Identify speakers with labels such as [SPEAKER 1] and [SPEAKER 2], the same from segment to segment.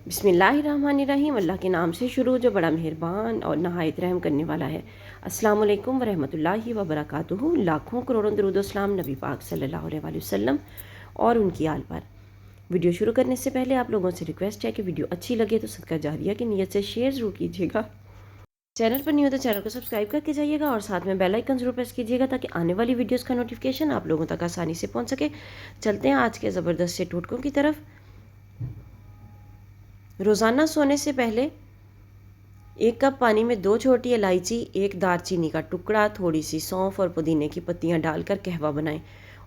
[SPEAKER 1] बिस्मिल्लाहिर्रहमानिर्रहीम। अल्लाह के नाम से शुरू जो बड़ा मेहरबान और नहायत रहम करने वाला है। अस्सलाम वालेकुम वरहमतुल्लाहि वबरकातुहू। लाखों करोड़ों दरूद सलाम नबी पाक सल्लल्लाहु अलैहि वसल्लम और उनकी आल पर। वीडियो शुरू करने से पहले आप लोगों से रिक्वेस्ट है कि वीडियो अच्छी लगे तो सदका जारिया की नीयत से शेयर ज़रूर कीजिएगा। चैनल पर नहीं हो तो चैनल को सब्सक्राइब करके जाइएगा और साथ में बेल आइकन ज़रूर प्रेस कीजिएगा ताकि आने वाली वीडियोस का नोटिफिकेशन आप लोगों तक आसानी से पहुंच सके। चलते हैं आज के ज़बरदस्त से टोटकों की तरफ। रोज़ाना सोने से पहले 1 कप पानी में 2 छोटी इलायची, 1 दालचीनी का टुकड़ा, थोड़ी सी सौंफ और पुदीने की पत्तियां डालकर कहवा बनाएं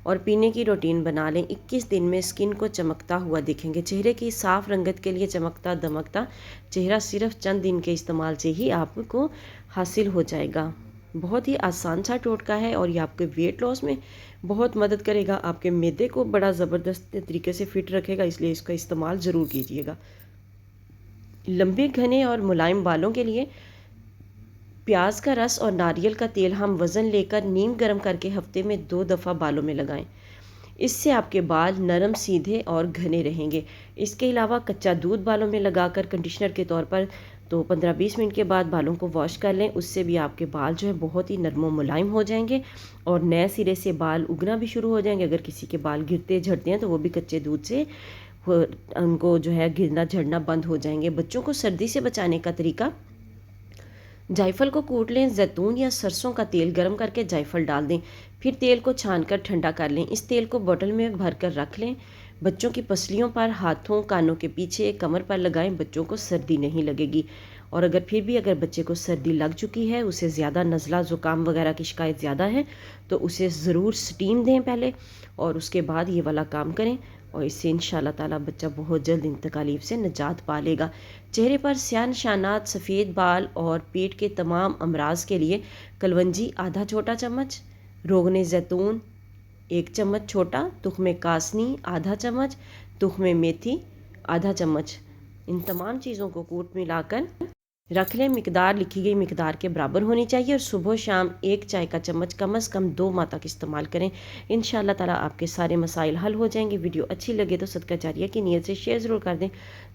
[SPEAKER 1] और पीने की रूटीन बना लें। 21 दिन में स्किन को चमकता हुआ दिखेंगे। चेहरे की साफ रंगत के लिए चमकता दमकता चेहरा सिर्फ चंद दिन के इस्तेमाल से ही आपको हासिल हो जाएगा। बहुत ही आसान सा टोटका है और ये आपके वेट लॉस में बहुत मदद करेगा। आपके मैदे को बड़ा ज़बरदस्त तरीके से फिट रखेगा, इसलिए इसका इस्तेमाल ज़रूर कीजिएगा। लंबे घने और मुलायम बालों के लिए प्याज का रस और नारियल का तेल हम वज़न लेकर नीम गर्म करके हफ्ते में 2 दफ़ा बालों में लगाएं। इससे आपके बाल नरम, सीधे और घने रहेंगे। इसके अलावा कच्चा दूध बालों में लगाकर कंडीशनर के तौर पर तो 15-20 मिनट के बाद बालों को वॉश कर लें। उससे भी आपके बाल जो है बहुत ही नरम और मुलायम हो जाएंगे और नए सिरे से बाल उगना भी शुरू हो जाएंगे। अगर किसी के बाल गिरते झड़ते हैं तो वो भी कच्चे दूध से उनको जो है गिरना झड़ना बंद हो जाएंगे। बच्चों को सर्दी से बचाने का तरीका, जायफल को कूट लें, जैतून या सरसों का तेल गर्म करके जायफल डाल दें, फिर तेल को छानकर ठंडा कर लें। इस तेल को बोतल में भरकर रख लें। बच्चों की पसलियों पर, हाथों, कानों के पीछे, कमर पर लगाएं। बच्चों को सर्दी नहीं लगेगी। और अगर बच्चे को सर्दी लग चुकी है, उसे ज़्यादा नज़ला ज़ुकाम वगैरह की शिकायत ज़्यादा है, तो उसे ज़रूर स्टीम दें पहले और उसके बाद ये वाला काम करें और इससे इंशाल्लाह ताला बच्चा बहुत जल्द इन तकालीफ से निजात पा लेगा। चेहरे पर स्याह निशानात, सफ़ेद बाल और पेट के तमाम अमराज के लिए कलवंजी आधा छोटा चम्मच, रोगने ज़ैतून 1 चम्मच छोटा, तुख्मे कासनी आधा चम्मच, तुख्मे मेथी आधा चम्मच, इन तमाम चीज़ों को कूट मिलाकर रख लें। मिकदार लिखी गई मिकदार के बराबर होनी चाहिए और सुबह शाम 1 चाय का चम्मच कम से कम 2 माह तक इस्तेमाल करें। इंशाल्लाह ताला आपके सारे मसाइल हल हो जाएंगे। वीडियो अच्छी लगे तो सदका जारिया की नीयत से शेयर ज़रूर कर दें।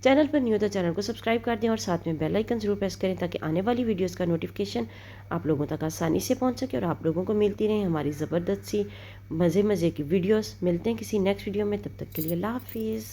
[SPEAKER 1] चैनल पर न्यू तो चैनल को सब्सक्राइब कर दें और साथ में बेल आइकन ज़रूर प्रेस करें ताकि आने वाली वीडियोज़ का नोटिफिकेशन आप लोगों तक आसानी से पहुँच सके और आप लोगों को मिलती रहे हमारी ज़बरदस्त सी मज़े की वीडियोज़। मिलते हैं किसी नेक्स्ट वीडियो में, तब तक के लिए अल्लाह हाफिज़।